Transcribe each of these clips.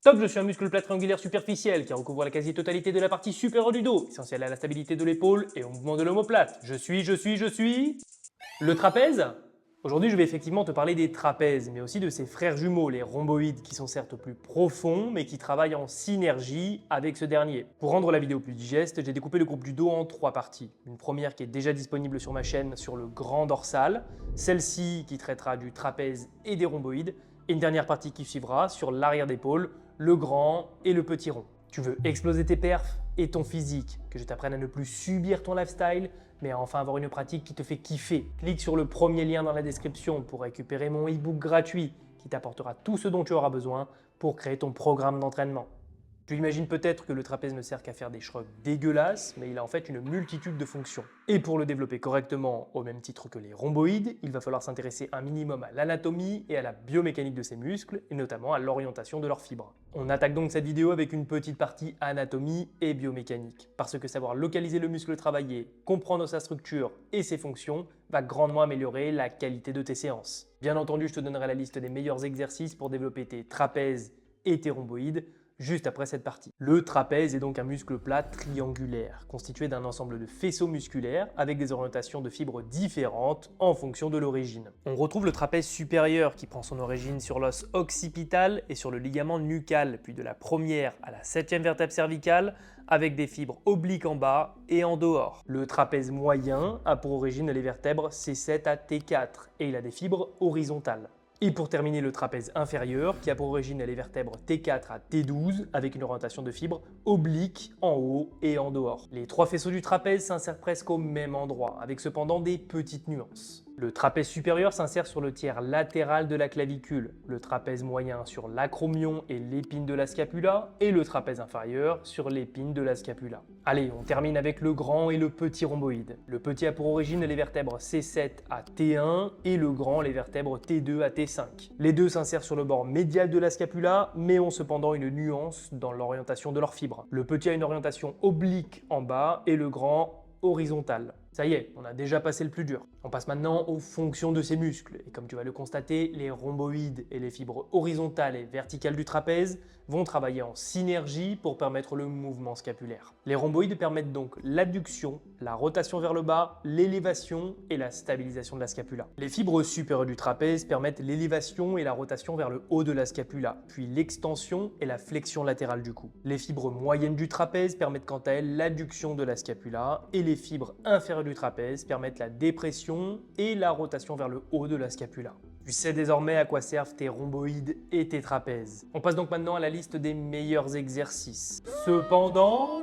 Top, je suis un muscle plat triangulaire superficiel qui recouvre la quasi-totalité de la partie supérieure du dos, essentiel à la stabilité de l'épaule et au mouvement de l'omoplate. Je suis le trapèze. Aujourd'hui, je vais effectivement te parler des trapèzes, mais aussi de ses frères jumeaux, les rhomboïdes, qui sont certes plus profonds, mais qui travaillent en synergie avec ce dernier. Pour rendre la vidéo plus digeste, j'ai découpé le groupe du dos en trois parties. Une première qui est déjà disponible sur ma chaîne sur le grand dorsal, celle-ci qui traitera du trapèze et des rhomboïdes, et une dernière partie qui suivra sur l'arrière d'épaule, le grand et le petit rond. Tu veux exploser tes perfs et ton physique, que je t'apprenne à ne plus subir ton lifestyle, mais à enfin avoir une pratique qui te fait kiffer. Clique sur le premier lien dans la description pour récupérer mon e-book gratuit qui t'apportera tout ce dont tu auras besoin pour créer ton programme d'entraînement. Tu imagines peut-être que le trapèze ne sert qu'à faire des shrugs dégueulasses, mais il a en fait une multitude de fonctions. Et pour le développer correctement, au même titre que les rhomboïdes, il va falloir s'intéresser un minimum à l'anatomie et à la biomécanique de ces muscles, et notamment à l'orientation de leurs fibres. On attaque donc cette vidéo avec une petite partie anatomie et biomécanique, parce que savoir localiser le muscle travaillé, comprendre sa structure et ses fonctions va grandement améliorer la qualité de tes séances. Bien entendu, je te donnerai la liste des meilleurs exercices pour développer tes trapèzes et tes rhomboïdes, juste après cette partie. Le trapèze est donc un muscle plat triangulaire, constitué d'un ensemble de faisceaux musculaires avec des orientations de fibres différentes en fonction de l'origine. On retrouve le trapèze supérieur qui prend son origine sur l'os occipital et sur le ligament nucal, puis de la première à la septième vertèbre cervicale, avec des fibres obliques en bas et en dehors. Le trapèze moyen a pour origine les vertèbres C7 à T4 et il a des fibres horizontales. Et pour terminer, le trapèze inférieur, qui a pour origine les vertèbres T4 à T12, avec une orientation de fibres oblique en haut et en dehors. Les trois faisceaux du trapèze s'insèrent presque au même endroit, avec cependant des petites nuances. Le trapèze supérieur s'insère sur le tiers latéral de la clavicule, le trapèze moyen sur l'acromion et l'épine de la scapula, et le trapèze inférieur sur l'épine de la scapula. Allez, on termine avec le grand et le petit rhomboïde. Le petit a pour origine les vertèbres C7 à T1 et le grand les vertèbres T2 à T5. Les deux s'insèrent sur le bord médial de la scapula, mais ont cependant une nuance dans l'orientation de leurs fibres. Le petit a une orientation oblique en bas et le grand horizontale. Ça y est, on a déjà passé le plus dur. On passe maintenant aux fonctions de ces muscles. Et comme tu vas le constater, les rhomboïdes et les fibres horizontales et verticales du trapèze vont travailler en synergie pour permettre le mouvement scapulaire. Les rhomboïdes permettent donc l'adduction, la rotation vers le bas, l'élévation et la stabilisation de la scapula. Les fibres supérieures du trapèze permettent l'élévation et la rotation vers le haut de la scapula, puis l'extension et la flexion latérale du cou. Les fibres moyennes du trapèze permettent quant à elles l'adduction de la scapula et les fibres inférieures du trapèze permettent la dépression et la rotation vers le haut de la scapula. Tu sais désormais à quoi servent tes rhomboïdes et tes trapèzes. On passe donc maintenant à la liste des meilleurs exercices. Cependant,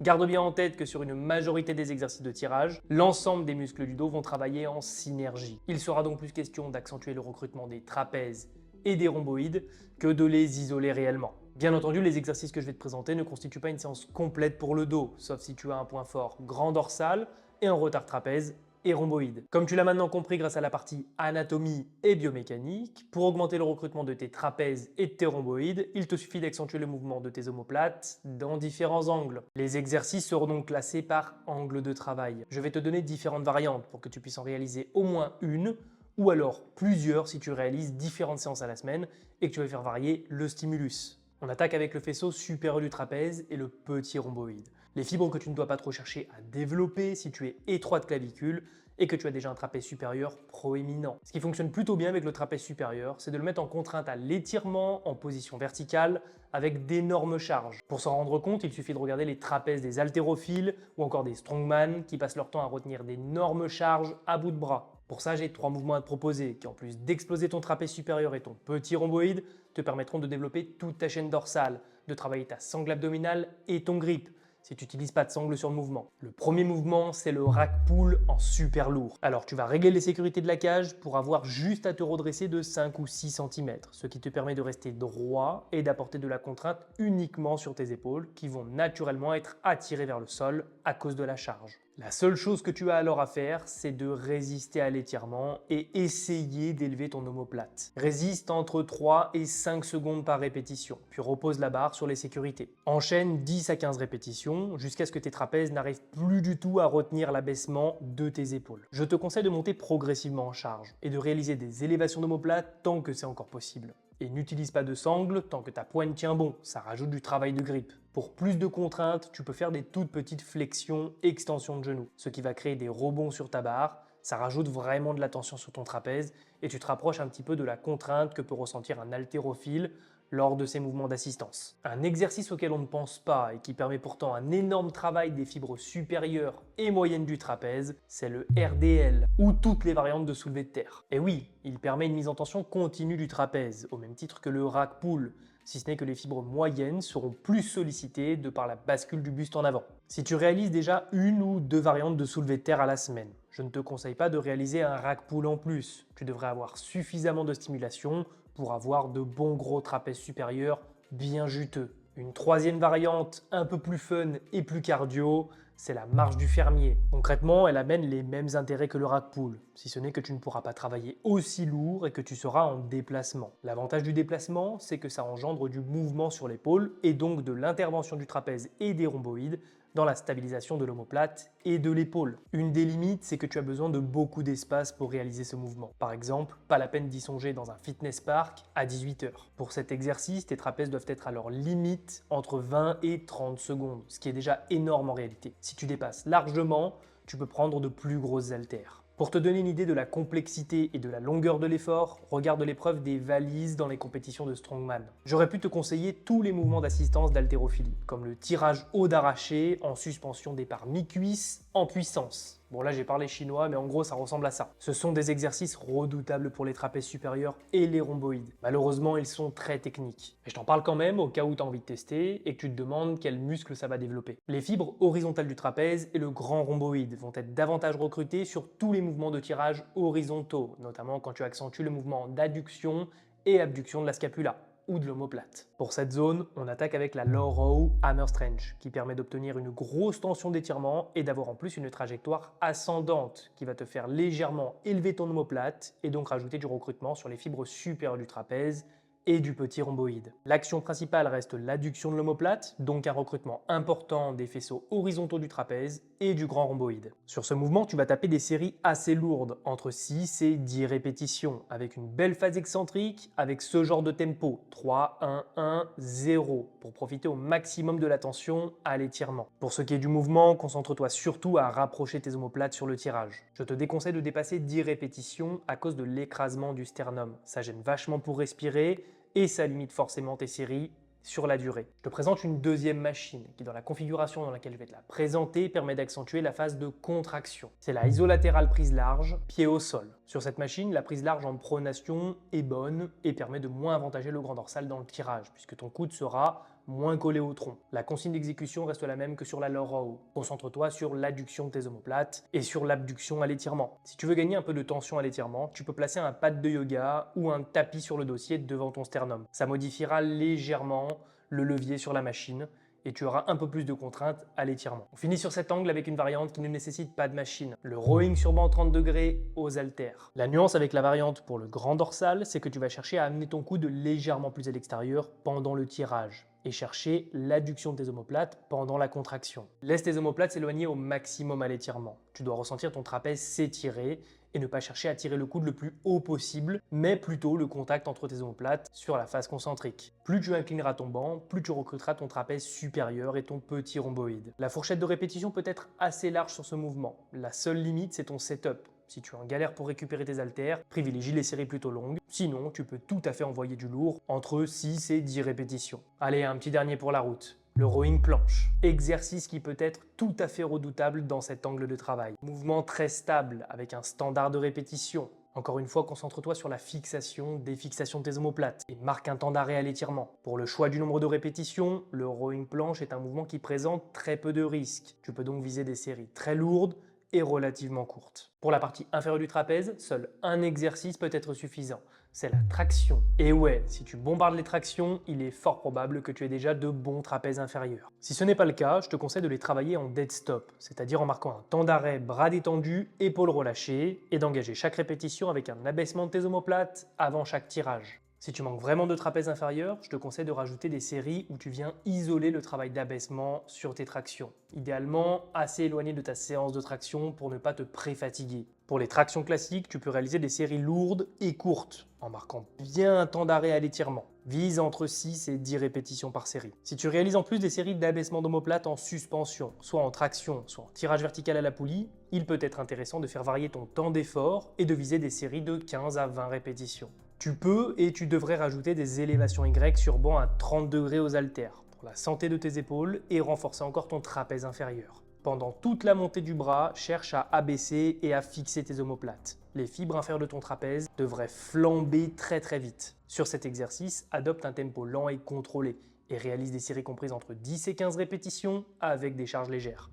garde bien en tête que sur une majorité des exercices de tirage, l'ensemble des muscles du dos vont travailler en synergie. Il sera donc plus question d'accentuer le recrutement des trapèzes et des rhomboïdes que de les isoler réellement. Bien entendu, les exercices que je vais te présenter ne constituent pas une séance complète pour le dos, sauf si tu as un point fort grand dorsal et un retard trapèze et rhomboïde. Comme tu l'as maintenant compris grâce à la partie anatomie et biomécanique, pour augmenter le recrutement de tes trapèzes et de tes rhomboïdes, il te suffit d'accentuer le mouvement de tes omoplates dans différents angles. Les exercices seront donc classés par angle de travail. Je vais te donner différentes variantes pour que tu puisses en réaliser au moins une, ou alors plusieurs si tu réalises différentes séances à la semaine et que tu veux faire varier le stimulus. On attaque avec le faisceau supérieur du trapèze et le petit rhomboïde. Les fibres que tu ne dois pas trop chercher à développer si tu es étroit de clavicule et que tu as déjà un trapèze supérieur proéminent. Ce qui fonctionne plutôt bien avec le trapèze supérieur, c'est de le mettre en contrainte à l'étirement en position verticale avec d'énormes charges. Pour s'en rendre compte, il suffit de regarder les trapèzes des haltérophiles ou encore des strongman qui passent leur temps à retenir d'énormes charges à bout de bras. Pour ça, j'ai trois mouvements à te proposer qui, en plus d'exploser ton trapèze supérieur et ton petit rhomboïde, te permettront de développer toute ta chaîne dorsale, de travailler ta sangle abdominale et ton grip, si tu n'utilises pas de sangle sur le mouvement. Le premier mouvement, c'est le rack pull en super lourd. Alors, tu vas régler les sécurités de la cage pour avoir juste à te redresser de 5 ou 6 cm, ce qui te permet de rester droit et d'apporter de la contrainte uniquement sur tes épaules qui vont naturellement être attirées vers le sol à cause de la charge. La seule chose que tu as alors à faire, c'est de résister à l'étirement et essayer d'élever ton omoplate. Résiste entre 3 et 5 secondes par répétition, puis repose la barre sur les sécurités. Enchaîne 10 à 15 répétitions jusqu'à ce que tes trapèzes n'arrivent plus du tout à retenir l'abaissement de tes épaules. Je te conseille de monter progressivement en charge et de réaliser des élévations d'omoplate tant que c'est encore possible. Et n'utilise pas de sangle tant que ta poigne tient bon, ça rajoute du travail de grippe. Pour plus de contraintes, tu peux faire des toutes petites flexions, extensions de genoux, ce qui va créer des rebonds sur ta barre, ça rajoute vraiment de la tension sur ton trapèze et tu te rapproches un petit peu de la contrainte que peut ressentir un haltérophile lors de ses mouvements d'assistance. Un exercice auquel on ne pense pas et qui permet pourtant un énorme travail des fibres supérieures et moyennes du trapèze, c'est le RDL, ou toutes les variantes de soulevé de terre. Et oui, il permet une mise en tension continue du trapèze, au même titre que le rack pull, si ce n'est que les fibres moyennes seront plus sollicitées de par la bascule du buste en avant. Si tu réalises déjà une ou deux variantes de soulevé de terre à la semaine, je ne te conseille pas de réaliser un rack pull en plus. Tu devrais avoir suffisamment de stimulation pour avoir de bons gros trapèzes supérieurs bien juteux. Une troisième variante un peu plus fun et plus cardio, c'est la marche du fermier. Concrètement, elle amène les mêmes intérêts que le rack pull, si ce n'est que tu ne pourras pas travailler aussi lourd et que tu seras en déplacement. L'avantage du déplacement, c'est que ça engendre du mouvement sur l'épaule et donc de l'intervention du trapèze et des rhomboïdes dans la stabilisation de l'omoplate et de l'épaule. Une des limites, c'est que tu as besoin de beaucoup d'espace pour réaliser ce mouvement. Par exemple, pas la peine d'y songer dans un fitness park à 18 h. Pour cet exercice, tes trapèzes doivent être à leur limite entre 20 et 30 secondes, ce qui est déjà énorme en réalité. Si tu dépasses largement, tu peux prendre de plus grosses haltères. Pour te donner une idée de la complexité et de la longueur de l'effort, regarde l'épreuve des valises dans les compétitions de strongman. J'aurais pu te conseiller tous les mouvements d'assistance d'haltérophilie, comme le tirage haut d'arraché en suspension départ mi-cuisse en puissance. Bon là j'ai parlé chinois, mais en gros ça ressemble à ça. Ce sont des exercices redoutables pour les trapèzes supérieurs et les rhomboïdes. Malheureusement ils sont très techniques. Mais je t'en parle quand même au cas où tu as envie de tester et que tu te demandes quel muscle ça va développer. Les fibres horizontales du trapèze et le grand rhomboïde vont être davantage recrutés sur tous les mouvements de tirage horizontaux, notamment quand tu accentues le mouvement d'adduction et abduction de la scapula ou de l'omoplate. Pour cette zone, on attaque avec la low row hammer stretch qui permet d'obtenir une grosse tension d'étirement et d'avoir en plus une trajectoire ascendante qui va te faire légèrement élever ton omoplate et donc rajouter du recrutement sur les fibres supérieures du trapèze et du petit rhomboïde. L'action principale reste l'adduction de l'omoplate, donc un recrutement important des faisceaux horizontaux du trapèze et du grand rhomboïde. Sur ce mouvement, tu vas taper des séries assez lourdes, entre 6 et 10 répétitions, avec une belle phase excentrique, avec ce genre de tempo, 3, 1, 1, 0, pour profiter au maximum de la tension à l'étirement. Pour ce qui est du mouvement, concentre-toi surtout à rapprocher tes omoplates sur le tirage. Je te déconseille de dépasser 10 répétitions à cause de l'écrasement du sternum. Ça gêne vachement pour respirer, et ça limite forcément tes séries sur la durée. Je te présente une deuxième machine qui, dans la configuration dans laquelle je vais te la présenter, permet d'accentuer la phase de contraction. C'est la isolatérale prise large, pied au sol. Sur cette machine, la prise large en pronation est bonne et permet de moins avantager le grand dorsal dans le tirage, puisque ton coude sera moins collé au tronc. La consigne d'exécution reste la même que sur la low row. Concentre-toi sur l'adduction de tes omoplates et sur l'abduction à l'étirement. Si tu veux gagner un peu de tension à l'étirement, tu peux placer un pad de yoga ou un tapis sur le dossier devant ton sternum. Ça modifiera légèrement le levier sur la machine et tu auras un peu plus de contraintes à l'étirement. On finit sur cet angle avec une variante qui ne nécessite pas de machine, le rowing sur banc 30 degrés aux haltères. La nuance avec la variante pour le grand dorsal, c'est que tu vas chercher à amener ton coude légèrement plus à l'extérieur pendant le tirage et chercher l'adduction de tes omoplates pendant la contraction. Laisse tes omoplates s'éloigner au maximum à l'étirement. Tu dois ressentir ton trapèze s'étirer et ne pas chercher à tirer le coude le plus haut possible, mais plutôt le contact entre tes omoplates sur la face concentrique. Plus tu inclineras ton banc, plus tu recruteras ton trapèze supérieur et ton petit rhomboïde. La fourchette de répétition peut être assez large sur ce mouvement. La seule limite, c'est ton setup. Si tu es en galère pour récupérer tes haltères, privilégie les séries plutôt longues. Sinon, tu peux tout à fait envoyer du lourd entre 6 et 10 répétitions. Allez, un petit dernier pour la route. Le rowing planche. Exercice qui peut être tout à fait redoutable dans cet angle de travail. Mouvement très stable avec un standard de répétition. Encore une fois, concentre-toi sur la fixation, défixation de tes omoplates et marque un temps d'arrêt à l'étirement. Pour le choix du nombre de répétitions, le rowing planche est un mouvement qui présente très peu de risques. Tu peux donc viser des séries très lourdes et relativement courte. Pour la partie inférieure du trapèze, seul un exercice peut être suffisant, c'est la traction. Et ouais, si tu bombardes les tractions, il est fort probable que tu aies déjà de bons trapèzes inférieurs. Si ce n'est pas le cas, je te conseille de les travailler en dead stop, c'est-à-dire en marquant un temps d'arrêt, bras détendus, épaules relâchées, et d'engager chaque répétition avec un abaissement de tes omoplates avant chaque tirage. Si tu manques vraiment de trapèze inférieur, je te conseille de rajouter des séries où tu viens isoler le travail d'abaissement sur tes tractions. Idéalement, assez éloigné de ta séance de traction pour ne pas te pré-fatiguer. Pour les tractions classiques, tu peux réaliser des séries lourdes et courtes, en marquant bien un temps d'arrêt à l'étirement. Vise entre 6 et 10 répétitions par série. Si tu réalises en plus des séries d'abaissement d'omoplate en suspension, soit en traction, soit en tirage vertical à la poulie, il peut être intéressant de faire varier ton temps d'effort et de viser des séries de 15 à 20 répétitions. Tu peux et tu devrais rajouter des élévations Y sur banc à 30 degrés aux haltères, pour la santé de tes épaules et renforcer encore ton trapèze inférieur. Pendant toute la montée du bras, cherche à abaisser et à fixer tes omoplates. Les fibres inférieures de ton trapèze devraient flamber très vite. Sur cet exercice, adopte un tempo lent et contrôlé et réalise des séries comprises entre 10 et 15 répétitions avec des charges légères.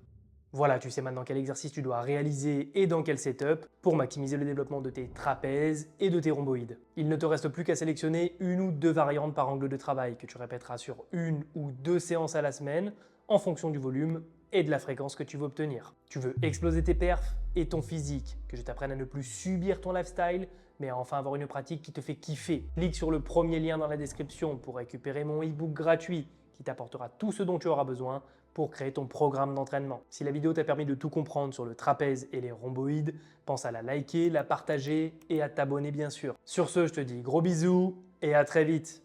Voilà, tu sais maintenant quel exercice tu dois réaliser et dans quel setup pour maximiser le développement de tes trapèzes et de tes rhomboïdes. Il ne te reste plus qu'à sélectionner une ou deux variantes par angle de travail que tu répéteras sur une ou deux séances à la semaine en fonction du volume et de la fréquence que tu veux obtenir. Tu veux exploser tes perfs et ton physique, que je t'apprenne à ne plus subir ton lifestyle, mais à enfin avoir une pratique qui te fait kiffer. Clique sur le premier lien dans la description pour récupérer mon e-book gratuit qui t'apportera tout ce dont tu auras besoin pour créer ton programme d'entraînement. Si la vidéo t'a permis de tout comprendre sur le trapèze et les rhomboïdes, pense à la liker, la partager et à t'abonner bien sûr. Sur ce, je te dis gros bisous et à très vite.